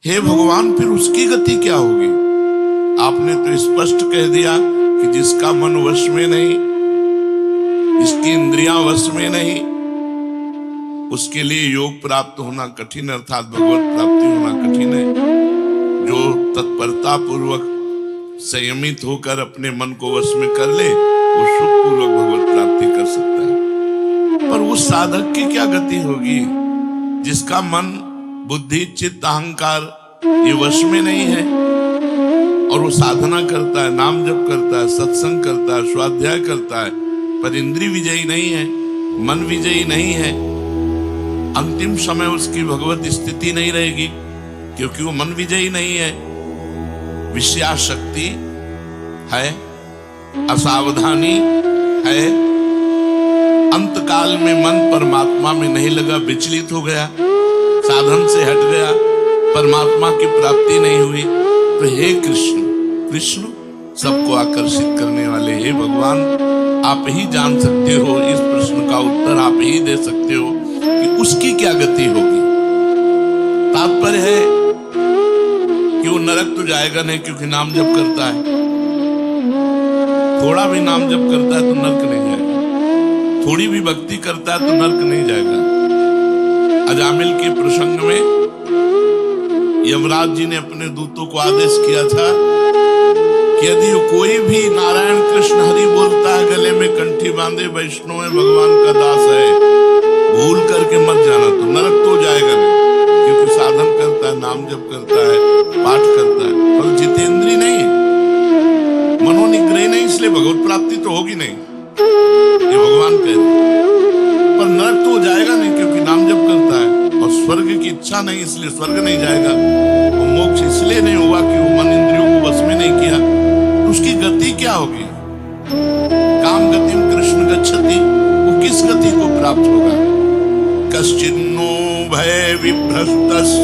हे भगवान, फिर उसकी गति क्या होगी? आपने तो स्पष्ट कह दिया कि जिसका मन वश में नहीं, जिसकी इंद्रियां वश में नहीं, उसके लिए योग प्राप्त होना कठिन, अर्थात भगवत प्राप्ति होना कठिन है। जो तत्परता पूर्वक संयमित होकर अपने मन को वश में कर ले, वो सुख पूर्वक भगवत प्राप्ति कर सकता है। पर उस साधक की क्या गति होगी जिसका मन, बुद्धि, चित्त, अहंकार ये वश में नहीं है, और वो साधना करता है, नाम जप करता है, सत्संग करता है, स्वाध्याय करता है, पर इंद्रिय विजयी नहीं है, मन विजयी नहीं है। अंतिम समय उसकी भगवत स्थिति नहीं रहेगी, क्योंकि वो मन विजयी नहीं है, विषयाशक्ति है, असावधानी है, अंतकाल में मन परमात्मा में नहीं लगा, विचलित हो गया, साधन से हट गया, परमात्मा की प्राप्ति नहीं हुई। तो हे कृष्ण, कृष्ण सबको आकर्षित करने वाले, हे भगवान, आप ही जान सकते हो, इस प्रश्न का उत्तर आप ही दे सकते हो कि उसकी क्या गति होगी। तात्पर्य है कि वो नरक तो जाएगा नहीं, क्योंकि नाम जप करता है, थोड़ा भी नाम जप करता है तो नरक नहीं जाएगा, थोड़ी भी भक्ति करता है तो नरक नहीं जाएगा। अजामिल के प्रसंग में यमराज जी ने अपने दूतों को आदेश किया था कि यदि कोई भी नारायण कृष्ण हरि बोलता है, गले में कंठी बांधे, वैष्णव है, भगवान का दास है, भूल करके मत जाना, तो नरक तो जाएगा नहीं, क्योंकि साधन करता है, नाम जप करता है, पाठ करता है, पर जितेंद्रिय नहीं है, मनोनिग्रह नहीं, इसलिए भगवत प्राप्ति तो होगी नहीं, ये भगवान कह रहे। पर नरक तो जाएगा नहीं, क्योंकि नाम जप करता है, और स्वर्ग की इच्छा नहीं, इसलिए स्वर्ग नहीं जाएगा। वो मोक्ष इसलिए नहीं हुआ कि वो मन इंद्रियों को बस में नहीं किया। तो उसकी गति क्या होगी? काम गतिम कृष्ण गच्छति, वो किस गति को प्राप्त होगा? कश्चिन्नो भय विभ्रष्टस्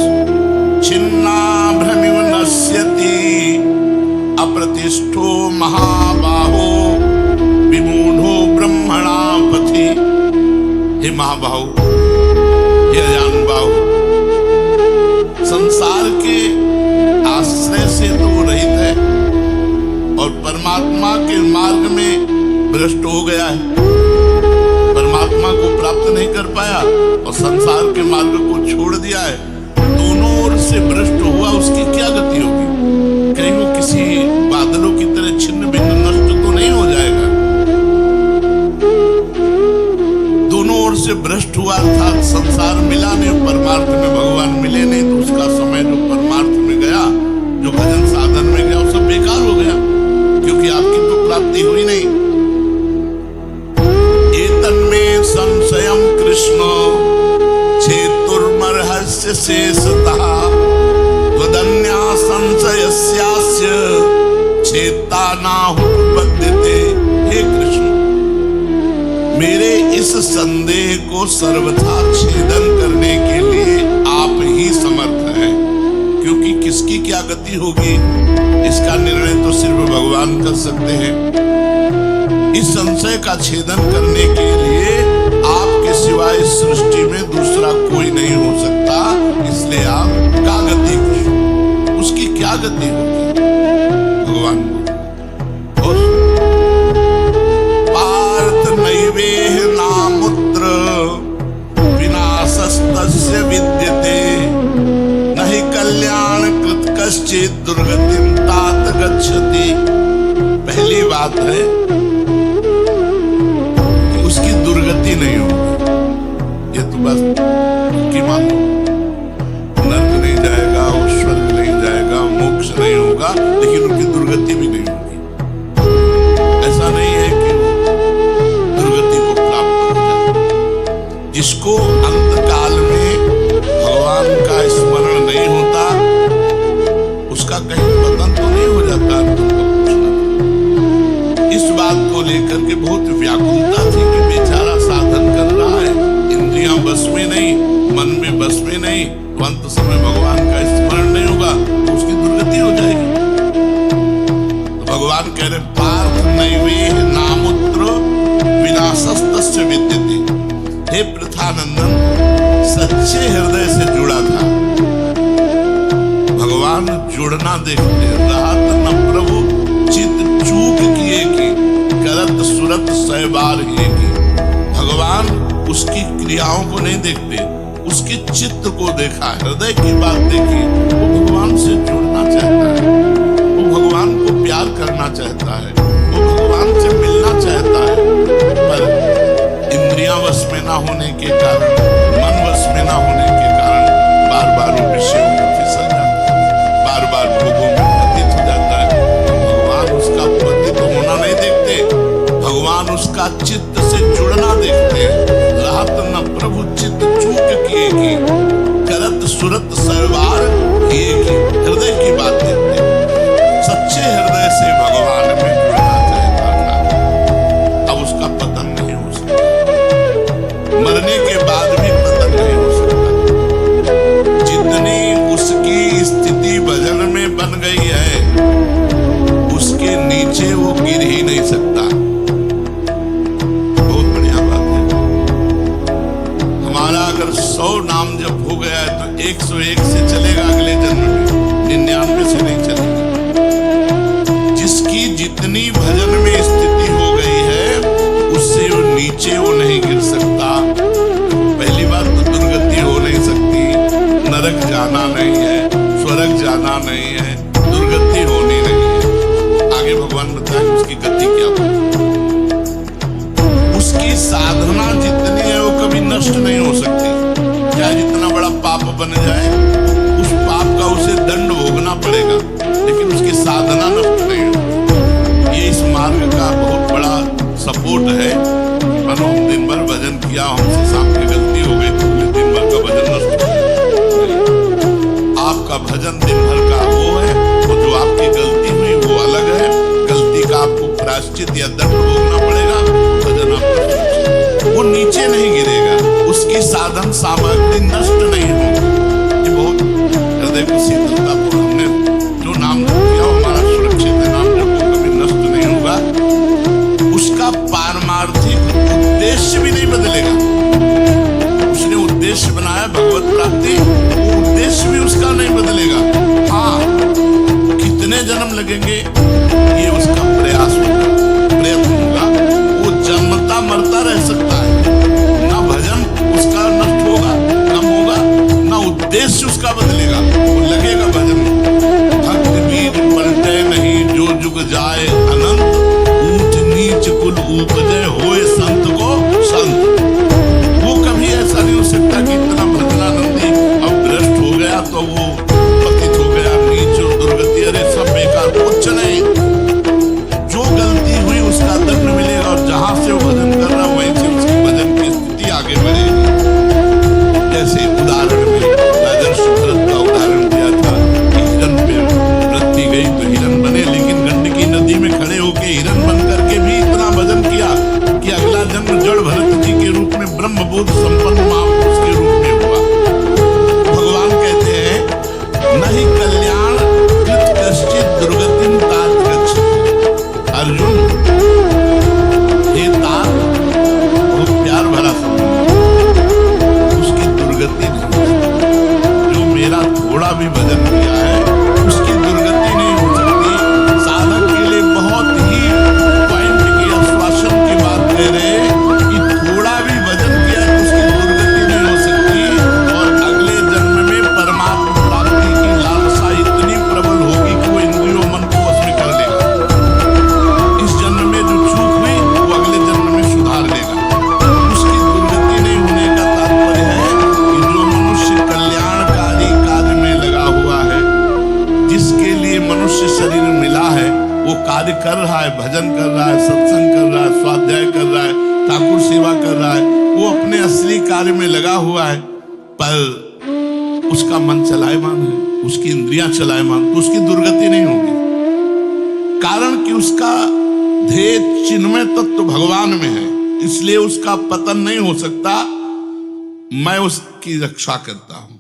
छिन्नाभ्रमिव नश्यति, अप्रतिष्ठो महाबाहो विमूढ़ो ब्रह्मणा पथि। हे महाबाहु, हे अजानुबाहु, संसार के आश्रय से तो वो रहित है, और परमात्मा के मार्ग में भ्रष्ट हो गया है, परमात्मा को प्राप्त नहीं कर पाया और संसार के मार्ग को छोड़ दिया है, दोनों ओर से भ्रष्ट हुआ। उसकी क्या गति होगी? कहीं वो किसी बादलों की तरह छिन्न भिन्न नष्ट तो नहीं हो जाएगा? दोनों ओर से भ्रष्ट हुआ, अर्थात संसार मिला नहीं, परमार्थ में भगवान मिले नहीं, तो उसका समय जो परमार्थ में गया, जो भजन साधन में गया, वो सब बेकार हो गया, क्योंकि आपकी तो प्राप्ति हुई नहीं। एतन्मे संशयम कृष्ण छेतुर्मर्हस्य शेषतः, त्वदन्या संशयस्यास्य छेता नाहुपपद्यते। हे कृष्ण, मेरे इस संदेह को सर्वथा छेदन करने के लिए आप ही समर्थ हैं, क्योंकि किसकी क्या गति होगी इसका निर्णय तो सिर्फ भगवान कर सकते हैं। इस संशय का छेदन करने के लिए आपके सिवाय इस सृष्टि में दूसरा कोई नहीं हो सकता, इसलिए आप क्या गति, उसकी क्या गति होगी? भगवान नैवेह नामुत्र विनाशस्तस्य विद्यते, नहि कल्याण कृत कश्चित् दुर्गतिं तात गच्छति। पहली बात है कि उसकी दुर्गति नहीं होगी, ये तो बस की मान लो, नरक नहीं जाएगा, वो स्वर्ग नहीं जाएगा, मोक्ष नहीं होगा, लेकिन उनकी दुर्गति भी नहीं होगी। ऐसा नहीं है कि जिसको अंतकाल में भगवान का स्मरण नहीं होता, उसका कहीं पतन तो नहीं हो जाता। इस बात को लेकर के बहुत व्याकुलता थी कि बेचारा साधन कर रहा है, इंद्रियां बस में नहीं, मन में बस में नहीं, तो अंत समय भगवान का स्मरण नहीं होगा, तो उसकी दुर्गति हो जाएगी। तो भगवान कह रहे, पार्थ नैवेह नामुत्र विनाशस्तस्य विद्यते। हे पृथानंदन, सच्चे हृदय से जुड़ा था, जुड़ना देखते। रहत न प्रभु चित चूक किए की, करत सुरत सहबार ही की। भगवान उसकी क्रियाओं को नहीं देखते, उसके चित्त को देखा, हृदय की बात देखी। वो भगवान से जुड़ना चाहता है, वो भगवान को प्यार करना चाहता है, वो भगवान से मिलना चाहता है, पर इंद्रियां वश में ना होने के कारण, मन वश में ना होने के कारण बार बार वो विषयों में फिसल जाता है, बार बार भोगों में पतित हो जाता है। तो भगवान उसका पतित होना नहीं देखते, भगवान उसका चित्त से जुड़ना देखते हैं। रहत न प्रभु चित्त चूक किए की, करत सुरत सरवार किए की। हृदय की बात देखते, सच्चे हृदय से भगवान में जुड़ना चाहता था। अब उसका पतन नहीं हो सकता, मरने के बाद भी पतन नहीं हो सकता। जितनी उसकी स्थिति भजन में बन गई है, उसके नीचे वो गिर ही नहीं सकता। अगर 100 नाम जब हो गया है तो 101 से चलेगा अगले जन्म में, 99 से नहीं चलेगा। जिसकी जितनी भजन में स्थिति हो गई है, उससे वो नीचे वो नहीं गिर सकता। पहली बात तो दुर्गति हो नहीं सकती, नरक जाना नहीं है, स्वर्ग जाना नहीं है, दुर्गति होनी नहीं है। आगे भगवान बताएं उसकी गति क्या होगी। उसकी साधना जितनी है वो कभी नष्ट नहीं हो सकती। चाहे जितना बड़ा पाप बन जाए, उस पाप का उसे दंड भोगना पड़ेगा, लेकिन उसकी साधना नष्ट नहीं होगी। ये इस मार्ग का बहुत बड़ा सपोर्ट है। मानो हम दिन भर भजन किया, हमसे शाम की गलती हो गई तो दिन भर का भजन नष्ट हो गया। आपका भजन दिन भर का वो है, वो जो आपकी गलती हुई वो अलग है। गलती का आपको प्रायश्चित या दंड भोगना पड़ेगा, भजन आपका वो नीचे नहीं गिरेगा, उसकी साधन सामग्री नष्ट नहीं होगी। ये बहुत हृदय को शीतलता को हमने जो नाम किया हमारा सुरक्षित है, नाम जब कभी नष्ट नहीं होगा। उसका पारमार्थिक उद्देश्य भी नहीं बदलेगा। उसने उद्देश्य बनाया भगवत प्राप्ति, वो उद्देश्य भी उसका नहीं बदलेगा। हाँ, कितने जन्म लगेंगे ये उसका प्रयास होगा, प्रयत्न होगा। वो जन्मता मरता रह सकता है, ना भजन उसका नष्ट होगा, कम होगा, ना उद्देश्य उसका बदलेगा, वो लगेगा भजन। भक्त बीज पलटे नहीं, जो जुग जाए अनंत। ऊंच नीच कुल उपजे, होए संत को संत। वो कभी ऐसा नहीं हो सकता कि इतना भजनानंदी अब भ्रष्ट हो गया तो वो पतित हो गया, नीच और दुर्गति, अरे सब बेकार, कुछ नहीं। जो गलती हुई उसका दंड मिलेगा, और जहां से वो भजन कर रहा वहीं से उसकी भजन की स्थिति आगे बढ़ेगी। जैसे उदाहरण में राजा सुभद्रा का उदाहरण दिया था कि हिरन पे वृत्ति गई तो हिरन बने, लेकिन गंडकी नदी में खड़े होके हिरन बन करके भी इतना भजन किया कि अगला जन्म जड़ भरत जी के रूप में ब्रह्मबोध संपन्न महापुरुष के रूप में हुआ। भगवान कहते हैं नहीं कल्याण कृत कश्चित दुर्गतिम तात गच्छति। अर्जुन हे तात, बहुत प्यार भरा संबंध, उसकी दुर्गति नहीं। जो मेरा थोड़ा भी भजन किया है उसकी दुर्गति नहीं हो सकती। साधक के लिए बहुत ही पॉइंट की आश्वासन की बात कह रहे हैं कि थोड़ा भी भजन किया तो उसकी दुर्गति नहीं हो सकती, और अगले जन्म में परमात्मा प्राप्ति की लालसा इतनी प्रबल होगी कि वो इंद्रियों मन को वश में कर लेगा। इस जन्म में जो चूक हुई वो अगले जन्म में सुधार लेगा। उसकी दुर्गति नहीं होने का तात्पर्य है कि जो मनुष्य कल्याणकारी कार्य में लगा हुआ है, जिसके लिए मनुष्य शरीर मिला है, वो कार्य कर रहा है, भजन कर रहा है, सत्संग कर रहा है, स्वाध्याय कर रहा है, ठाकुर सेवा कर रहा है, वो अपने असली कार्य में लगा हुआ है, पर उसका मन चलायमान है, उसकी इंद्रियां चलायमान, तो उसकी दुर्गति नहीं होगी। कारण कि उसका ध्येय चिन्मय तत्व भगवान में है, इसलिए उसका पतन नहीं हो सकता। मैं उसकी रक्षा करता हूं,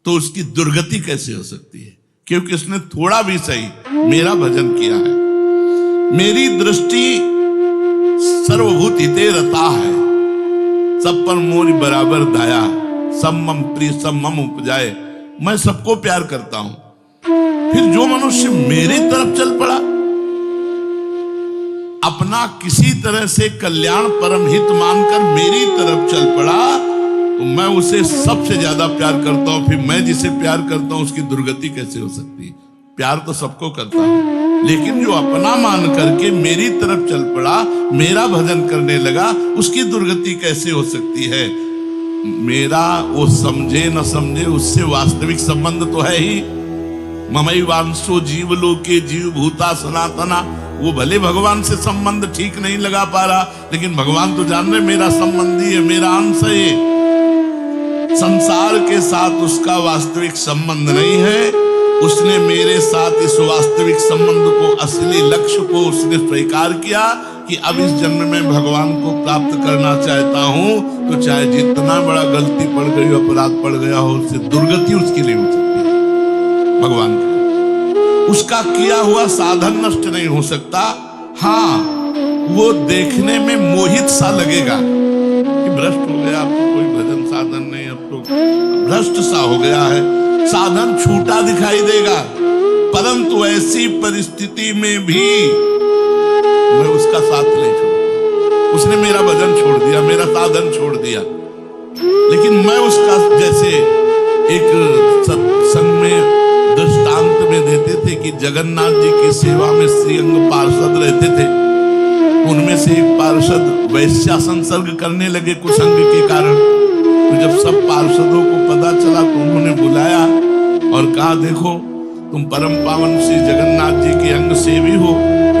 तो उसकी दुर्गति कैसे हो सकती है? क्योंकि उसने थोड़ा भी सही मेरा भजन किया है। मेरी दृष्टि सर्वभूत हिते रता है, सब पर मोरी बराबर दाया, सब मम प्रिय सब मम उपजाए। मैं सबको प्यार करता हूं, फिर जो मनुष्य मेरी तरफ चल पड़ा, अपना किसी तरह से कल्याण परम हित मानकर मेरी तरफ चल पड़ा, तो मैं उसे सबसे ज्यादा प्यार करता हूं। फिर मैं जिसे प्यार करता हूं उसकी दुर्गति कैसे हो सकती है? प्यार तो सबको करता हूं, लेकिन जो अपना मान करके मेरी तरफ चल पड़ा, मेरा भजन करने लगा, उसकी दुर्गति कैसे हो सकती है? मेरा वो समझे न समझे, उससे वास्तविक संबंध तो है ही। ममई वांसो जीव लोके जीव भूता सनातना। वो भले भगवान से संबंध ठीक नहीं लगा पा रहा, लेकिन भगवान तो जान रहे मेरा संबंधी है, मेरा अंश है ये। संसार के साथ उसका वास्तविक संबंध नहीं है। उसने मेरे साथ इस वास्तविक संबंध को, असली लक्ष्य को उसने स्वीकार किया कि अब इस जन्म में भगवान को प्राप्त करना चाहता हूं, तो चाहे जितना बड़ा गलती पड़ गई, अपराध पड़ गया हो, उससे दुर्गति उसके लिए हो सकती है। भगवान का उसका किया हुआ साधन नष्ट नहीं हो सकता। हाँ, वो देखने में मोहित सा लगेगा कि भ्रष्ट हो गया, अब तो कोई भजन साधन नहीं, अब तो भ्रष्ट सा हो गया है, साधन छूटा दिखाई देगा। परंतु ऐसी परिस्थिति में भी मैं उसका साथ नहीं छोड़ूंगा। उसने मेरा भजन छोड़ दिया, मेरा साधन छोड़ दिया, लेकिन मैं उसका, जैसे एक सत्संग में दृष्टांत में देते थे कि जगन्नाथ जी की सेवा में श्रीअंग पार्षद रहते थे। उनमें से एक पार्षद वैश्या संसर्ग करने लगे कुसंग के कारण। तो जब सब पार्षदों को पता चला तो उन्होंने बुलाया और कहा, देखो तुम परम पावन श्री जगन्नाथ जी के अंग सेवी हो,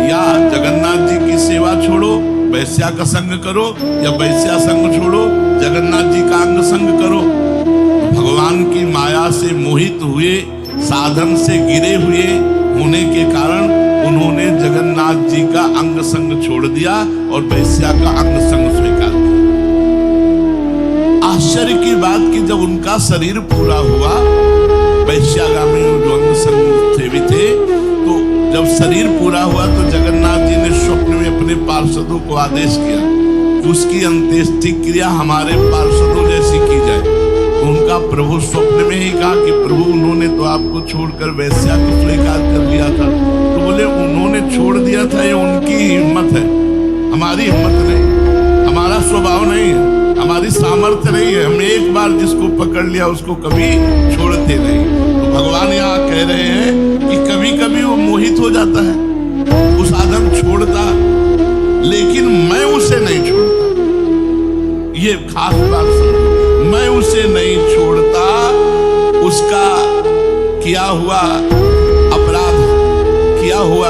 या जगन्नाथ जी की सेवा छोड़ो वैश्या का संग करो, या वैश्या संग छोड़ो जगन्नाथ जी का अंग संग करो। भगवान की माया से मोहित हुए, साधन से गिरे हुए होने के कारण उन्होंने जगन्नाथ जी का अंग संग छोड़ दिया और वैश्या का अंग संग स्वीकार किया। आश्चर्य की बात कि जब उनका शरीर पूरा हुआ, वैश्यागामी जो अंग संग सेवी थे, तो जब शरीर पूरा हुआ तो जगन्नाथ जी ने स्वप्न में अपने पार्षदों को आदेश किया कि उसकी अंत्येष्टि क्रिया हमारे पार्षदों जैसी की जाए। उनका प्रभु स्वप्न में ही कहा कि प्रभु उन्होंने तो आपको छोड़कर वैश्या को स्वीकार कर लिया था। तो बोले उन्होंने छोड़ दिया था, ये उनकी हिम्मत है, हमारी हिम्मत नहीं, हमारा स्वभाव नहीं है, हमारी सामर्थ्य नहीं है। हम एक बार जिसको पकड़ लिया उसको कभी छोड़ते नहीं। तो भगवान यहाँ कह रहे हैं कि कभी कभी वो मोहित हो जाता है, वो साधन छोड़ता, लेकिन मैं उसे नहीं छोड़ता। ये खास बात समझो, मैं उसे नहीं छोड़ता। उसका किया हुआ अपराध, किया हुआ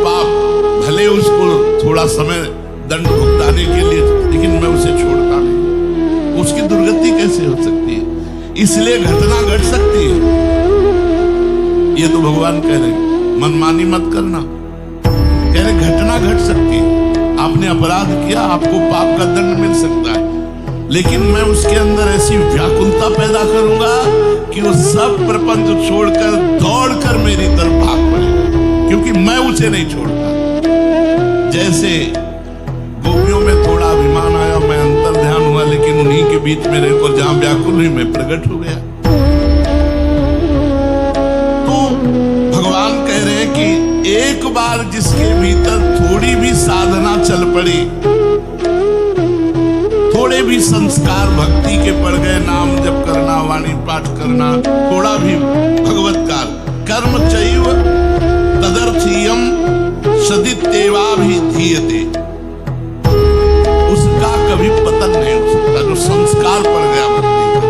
पाप, भले उसको थोड़ा समय दंड भुगताने के लिए, लेकिन मैं उसे छोड़ता नहीं। उसकी दुर्गति कैसे हो सकती है? इसलिए घटना घट सकती है। ये तो भगवान कह रहे, मनमानी मत करना। कह रहे घटना घट सकती है, आपने अपराध किया, आपको पाप का दंड मिल सकता है, लेकिन मैं उसके अंदर ऐसी व्याकुलता पैदा करूंगा कि वो सब प्रपंच छोड़कर दौड़कर मेरी तरफ भाग पड़ेगा, क्योंकि मैं उसे नहीं छोड़ता। जैसे गोपियों में थोड़ा अभिमान आया, मैं अंतर ध्यान हुआ, लेकिन उन्हीं के बीच में रहकर जहां व्याकुल हुई मैं प्रकट हो गया। तो भगवान कह रहे हैं कि एक बार जिसके भीतर थोड़ी भी साधना चल पड़ी, थोड़े भी संस्कार भक्ति के पड़ गए, नाम जप करना, वाणी पाठ करना, थोड़ा भी भगवत्कार कर्म चैव तदर्थीयम सदित्येवाभिधीयते, उसका कभी पतन नहीं हो सकता जो संस्कार पड़ गया भक्ति का,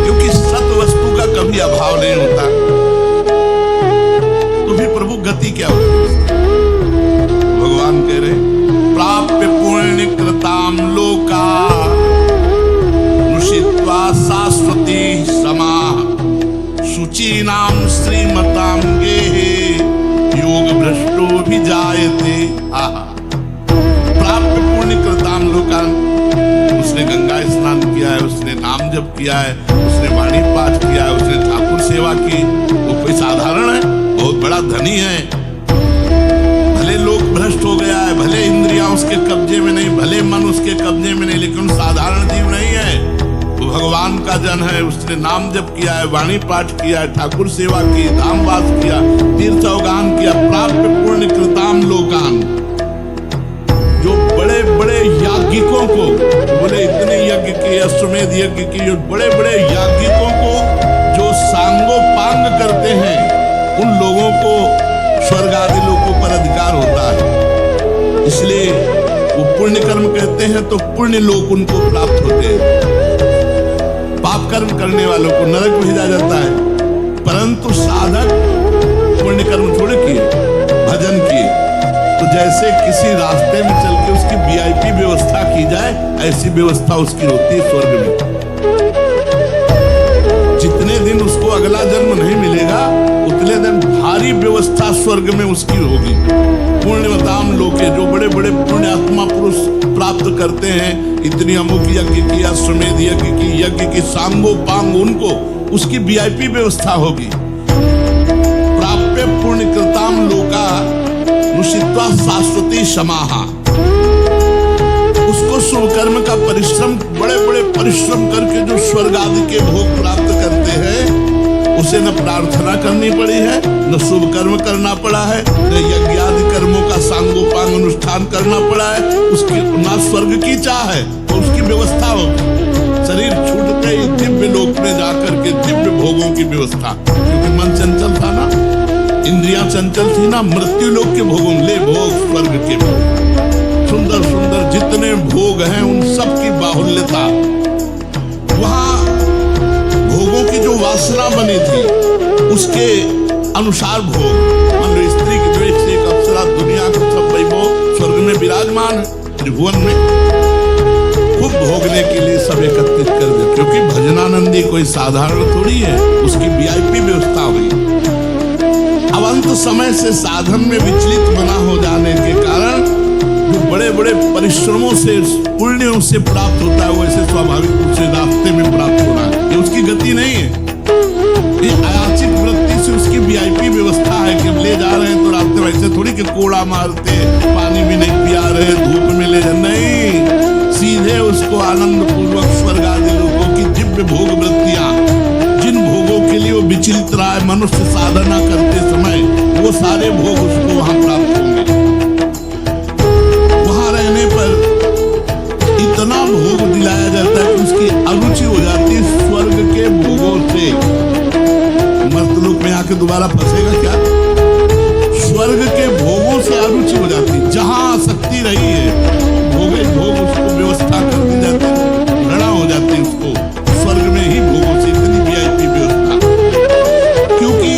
क्योंकि सत वस्तु का कभी अभाव नहीं होता। तो फिर प्रभु गति क्या होती है? भगवान कह रहे प्राप्य पुण्य कृताम लोका नुषित्वा शाश्वती समा शुचीनाम श्रीमताम गेहे योग भ्रष्टो भी जायते। प्राप्य पुण्य कृताम लोका, उसने गंगा स्नान किया है, उसने नाम जप किया है, उसने वाणी पाठ किया है, उसने ठाकुर सेवा की, वो कोई साधारण है? बहुत बड़ा धनी है। भले लोग भ्रष्ट हो गया है, भले इंद्रियां उसके कब्जे में नहीं, भले मन उसके कब्जे में नहीं, लेकिन साधारण जीव नहीं है। वो भगवान का जन है, उसने नाम जप किया है, वाणी पाठ किया है, ठाकुर सेवा की, धामवास किया, तीर्थ अवगान किया, प्राप्त पुण्य कृताम लोकान। जो बड़े बड़े याज्ञिकों को, बोले इतने यज्ञ किए, अश्वमेध यज्ञ किए, जो बड़े बड़े याज्ञिकों को जो सांगोपांग करते हैं, उन लोगों को स्वर्ग आदि लोगों पर अधिकार होता है। इसलिए वो पुण्य कर्म कहते हैं तो पुण्य लोक उनको प्राप्त होते हैं। पाप कर्म करने वालों को नरक भेजा जाता है। परंतु साधक पुण्य कर्म थोड़े किए, भजन किए, तो जैसे किसी रास्ते में चल के उसकी वीआईपी व्यवस्था की जाए, ऐसी व्यवस्था उसकी होती है स्वर्ग में। जितने दिन उसको अगला जन्म नहीं मिलेगा, उतने दिन भारी व्यवस्था स्वर्ग में उसकी होगी। पुण्यवताम लोके, जो बड़े बड़े पुण्यात्मा पुरुष प्राप्त करते हैं, इतनी अमुक यज्ञ की, अश्वमेध यज्ञ की, यज्ञ की सांगोपांग, उनको उसकी वीआईपी व्यवस्था होगी। प्राप्य पुण्य कृताम लोका नुषित्वा शाश्वती समाहा। उसको शुभ कर्म का परिश्रम, बड़े बड़े परिश्रम करके जो स्वर्ग आदि के भोग प्राप्त करते हैं, उसे न प्रार्थना करनी पड़ी है, न शुभ कर्म करना पड़ा है, न यज्ञ आदि कर्मों का सांगोपांग अनुष्ठान करना पड़ा है, उसकी न स्वर्ग की चाह है, तो उसकी व्यवस्था होगी। शरीर छूटते ही दिव्य लोक में जाकर के दिव्य भोगों की व्यवस्था, क्योंकि मन चंचल था ना, इंद्रियां चंचल थी ना, मृत्यु लोक के भोगों, ले भोग स्वर्ग के भोग, सुंदर सुंदर जितने भोग हैं उन सब की बाहुल्यता। वहां भोगों की जो वासना बनी थी उसके अनुसार भोग, मान लो स्त्री की द्वेष से एक अप्सरा दुनिया का सब वैभव स्वर्ग में विराजमान है, त्रिभुवन में खूब भोगने के लिए सब एकत्रित कर दे, क्योंकि भजनानंदी कोई साधारण थोड़ी है, उसकी वीआईपी व्यवस्था हुई। अब अंत समय से साधन में विचलित बना हो जाने के कारण जो बड़े बड़े परिश्रमों से पुण्यों से प्राप्त होता है, वैसे स्वाभाविक रूप से रास्ते में प्राप्त हो रहा है, ये उसकी गति नहीं है। ये अयाचित वृत्ति से उसकी वीआईपी व्यवस्था है कि ले जा रहे हैं तो रास्ते वैसे थोड़ी कि कोड़ा मारते, पानी भी नहीं पिया रहे, धूप में ले जा, नहीं, सीधे उसको आनंद पूर्वक स्वर्ग आदि लोगों की दिव्य भोग वृत्तियां, जिन भोगों के लिए वो विचलित रहा है मनुष्य साधना करते समय, वो सारे भोग उसको वहां प्राप्त होंगे। वहां रहने पर इतना भोग दिलाया जाता है कि उसकी अरुचि हो जाती है स्वर्ग के भोगों से। मर्तलोक में आके दोबारा फंसेगा क्या? स्वर्ग के भोगों से अरुचि हो जाती है, जहां आसक्ति रही है भोगे भोग उसको व्यवस्था कर दी जाती है, घृणा हो जाती है उसको स्वर्ग में ही भोगों से, इतनी वीआईपी व्यवस्था। क्योंकि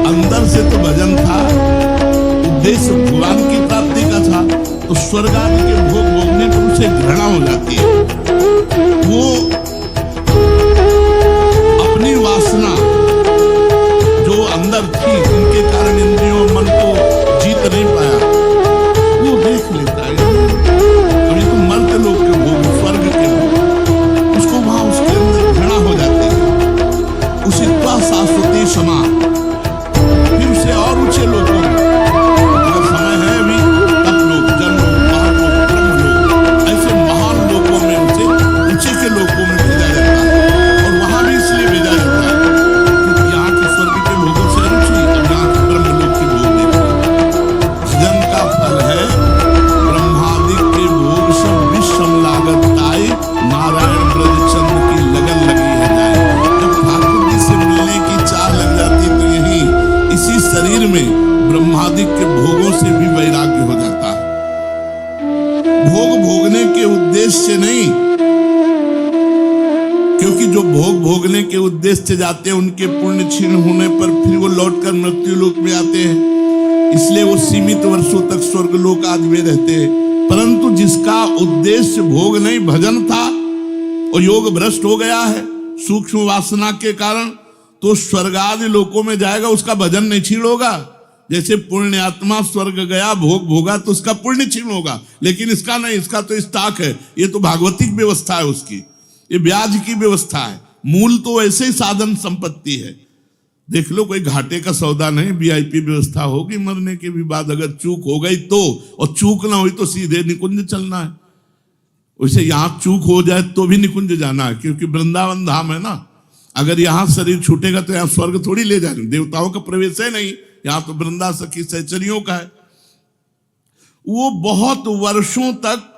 अंदर से तो भजन था, उद्देश्य भगवान की प्राप्ति का था, तो स्वर्ग आदि के भोग भोगने पर उसे घृणा हो जाती है। वो अपनी वासना जो अंदर थी, उनके कारण इंद्रियों मन को जीत नहीं पाया, वो देख लेता है अभी तो मर्त्य लोक के भोग, स्वर्ग के भोग, उसको वहां उसके अंदर घृणा हो जाती है। उसी त्वा शाश्वती समा, फिर उसे और ऊंचे लोगों में, अगर समय है अभी, तप लोग, जन लोग, महान लोग, ब्रह्म लोग, ऐसे महान लोगों में उसे ऊंचे के लोगों में भेजा जाता है। और वहां भी इसलिए भेजा जाता है क्योंकि यहाँ के स्वर्ग के भोगों से रुचि, और यहाँ के ब्रह्म लोग के भोग देखिए। भजन का फल है ब्रह्मादि के भोग सब विषम लागत ताई, नारायण ब्रज चंद्र की लगन लगी है जाए। जब ठाकुर जी से मिलने की चाह लग जाती तो यही इसी शरीर में ब्रह्मादि के भोगों से भी वैराग्य हो जाता है। भोग भोगने के उद्देश्य से नहीं, क्योंकि जो भोग भोगने के उद्देश्य से जाते हैं उनके पुण्य क्षीण होने पर फिर वो लौटकर मृत्यु लोक में आते हैं, इसलिए वो सीमित वर्षों तक स्वर्ग लोक आदि में रहते हैं। परंतु जिसका उद्देश्य भोग नहीं भजन था और योग भ्रष्ट हो गया है सूक्ष्म वासना के कारण, तो स्वर्ग आदि लोकों में जाएगा, उसका भजन नहीं क्षीण होगा। जैसे पुण्य आत्मा स्वर्ग गया, भोग भोगा, तो उसका पुण्य क्षीण होगा, लेकिन इसका नहीं, इसका तो स्टॉक है, ये तो भागवतिक व्यवस्था है उसकी, ये ब्याज की व्यवस्था है। मूल तो ऐसे ही साधन संपत्ति है। देख लो, कोई घाटे का सौदा नहीं, वीआईपी व्यवस्था होगी मरने के भी बाद, अगर चूक हो गई तो, और चूक ना हुई तो सीधे निकुंज चलना है। वैसे यहां चूक हो जाए तो भी निकुंज जाना है, क्योंकि वृंदावन धाम है ना। अगर यहां शरीर छूटेगा तो यहां स्वर्ग थोड़ी ले जाएंगे, देवताओं का प्रवेश है नहीं, यहां तो वृंदा सखी सहचरियों का है। वो बहुत वर्षों तक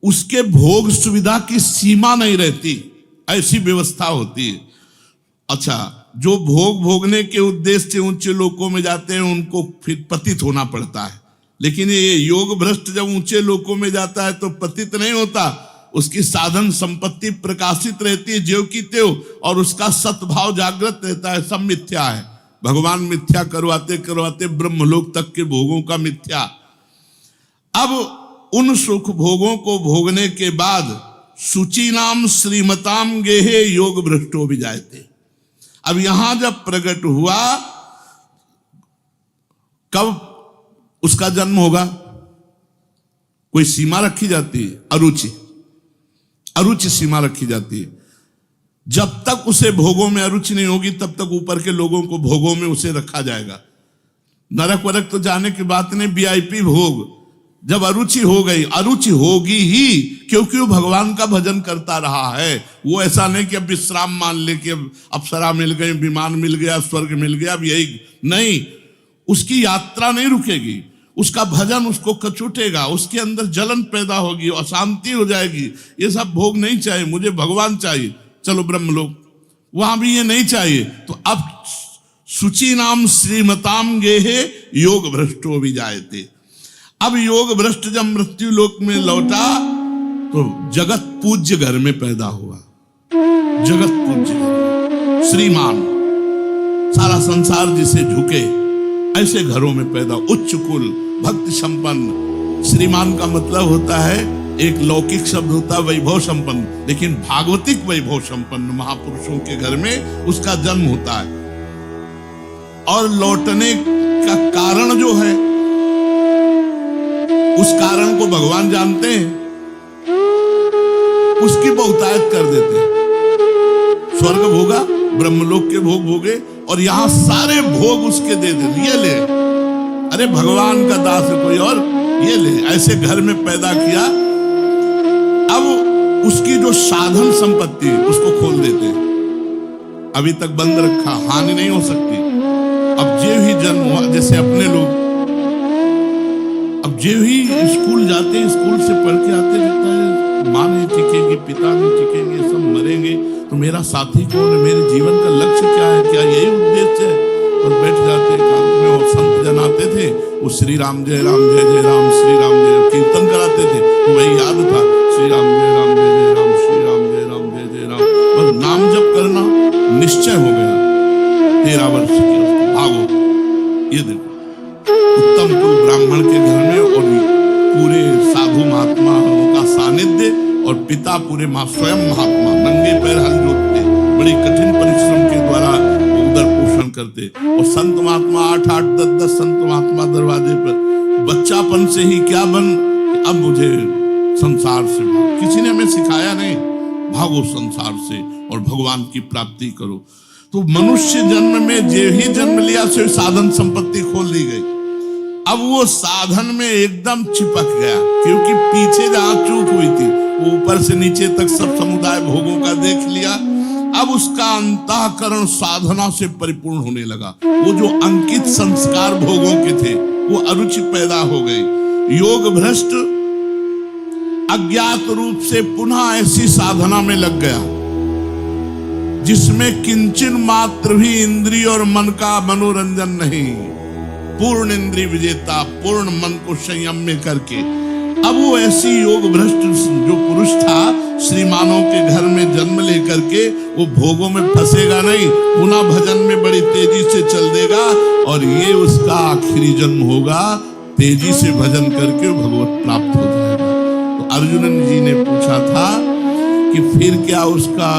उसके भोग सुविधा की सीमा नहीं रहती, ऐसी व्यवस्था होती है। अच्छा, जो भोग भोगने के उद्देश्य से ऊंचे लोकों में जाते हैं उनको फिर पतित होना पड़ता है, लेकिन ये योग भ्रष्ट जब ऊंचे लोकों में जाता है तो पतित नहीं होता, उसकी साधन संपत्ति प्रकाशित रहती है ज्यों की त्यों, और उसका सद्भाव जागृत रहता है। सब मिथ्या है, भगवान मिथ्या करवाते करवाते ब्रह्मलोक तक के भोगों का मिथ्या। अब उन सुख भोगों को भोगने के बाद शुचि नाम श्रीमताम गेहे योग भ्रष्टो भी जाते। अब यहां जब प्रकट हुआ, कब उसका जन्म होगा? कोई सीमा रखी जाती है? अरुचि, अरुचि सीमा रखी जाती है। जब तक उसे भोगों में अरुचि नहीं होगी तब तक ऊपर के लोगों को भोगों में उसे रखा जाएगा। नरक वरक तो जाने की बात नहीं, वीआईपी भोग। जब अरुचि हो गई, अरुचि होगी ही, क्योंकि वो भगवान का भजन करता रहा है। वो ऐसा नहीं कि अब विश्राम मान ले कि अब अप्सरा मिल गई, विमान मिल गया, स्वर्ग मिल गया, अब यही नहीं। उसकी यात्रा नहीं रुकेगी, उसका भजन उसको कचुटेगा, उसके अंदर जलन पैदा होगी, अशांति हो जाएगी। ये सब भोग नहीं चाहिए, मुझे भगवान चाहिए, चलो ब्रह्मलोक। वहां भी ये नहीं चाहिए। तो अब शुचि नाम श्रीमताम गेहे योग भ्रष्टो भी जायते। अब योग भ्रष्ट जब मृत्यु लोक में लौटा तो जगत पूज्य घर में पैदा हुआ। जगत पूज्य घर, श्रीमान, सारा संसार जिसे झुके, ऐसे घरों में पैदा, उच्च कुल, भक्ति संपन्न। श्रीमान का मतलब होता है, एक लौकिक शब्द होता है वैभव संपन्न, लेकिन भागवतिक वैभव संपन्न महापुरुषों के घर में उसका जन्म होता है। और लौटने का कारण जो है, उस कारण को भगवान जानते हैं, उसकी बहुतायत कर देते हैं। स्वर्ग भोगा, ब्रह्मलोक के भोग भोगे, और यहां सारे भोग उसके दे दे, ये ले, अरे भगवान का दास है कोई और, ये ले। ऐसे घर में पैदा किया। अब उसकी जो साधन संपत्ति उसको खोल देते हैं, अभी तक बंद रखा, हानि नहीं हो सकती। अब जो ही जन्म हुआ, जैसे अपने लोग अब जो ही स्कूल जाते हैं, स्कूल से पढ़ के आते रहता है, माँ नहीं टिकेगी, पिता नहीं टिकेंगे, सब मरेंगे, तो मेरा साथी कौन है, मेरे जीवन का लक्ष्य क्या है, क्या यही उद्देश्य है? और बैठ जाते एकांत में, और संत जन आते थे, वो श्री राम जय राम जय जय राम, श्री राम जय कीर्तन कराते थे, तो वही याद था, श्री राम जय राम जय जय राम, श्री राम जय राम जय जय राम। बस नाम जप करना निश्चय हो गया। 13 वर्ष के भागो, ये देखो उत्तम कुल ब्राह्मण के घर में, और पूरे साधु महात्माओं का सानिध्य, और पिता पूरे स्वयं महात्मा नंगे पैर हल जोतते, बड़ी कठिन परिश्रम के द्वारा उदर पोषण करते। और संत महात्मा 8-8, 10-10 संत महात्मा दरवाजे पर। बच्चापन से ही क्या बन, अब मुझे संसार से भागो। किसी ने हमें सिखाया नहीं, भागो संसार से और भगवान की प्राप्ति करो। तो मनुष्य जन्म में जो ही जन्म लिया से साधन संपत्ति खोल दी गई। अब वो साधन में एकदम चिपक गया, क्योंकि पीछे जहां चूक हुई थी वो ऊपर से नीचे तक सब समुदाय भोगों का देख लिया। अब उसका अंतःकरण साधना से परिपूर्ण होने लगा। वो जो अंकित संस्कार भोगों के थे वो अरुचि पैदा हो गई। योग भ्रष्ट अज्ञात रूप से पुनः ऐसी साधना में लग गया जिसमें किंचन मात्र भी इंद्रिय और मन का मनोरंजन नहीं। पूर्ण इंद्रिय विजेता, पूर्ण मन को संयम में करके। अब वो ऐसी योग भ्रष्ट जो पुरुष था, श्रीमानों के घर में जन्म लेकर के वो भोगों में फंसेगा नहीं, पुनः भजन में बड़ी तेजी से चल देगा, और ये उसका आखिरी जन्म होगा। तेजी से भजन करके भगवत प्राप्त हो जाएगा। तो अर्जुन जी ने पूछा था कि फिर क्या उसका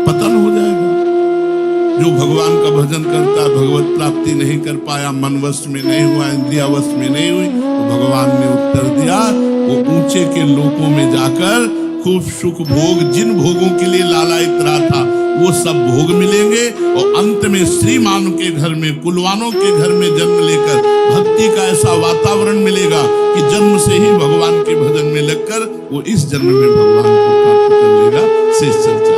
पतन हो जाएगा? जो भगवान का भजन करता, भगवत प्राप्ति नहीं कर पाया, मन वश में नहीं हुआ, इंद्रिया वश में नहीं हुई, तो भगवान ने उत्तर दिया, वो ऊंचे के लोकों में जाकर खूब सुख भोग, जिन भोगों के लिए लालायित रहा था वो सब भोग मिलेंगे, और अंत में श्रीमान के घर में, कुलवानों के घर में जन्म लेकर भक्ति का ऐसा वातावरण मिलेगा कि जन्म से ही भगवान के भजन में लगकर वो इस जन्म में भगवान को प्राप्त कर लेगा। शेष चर्चा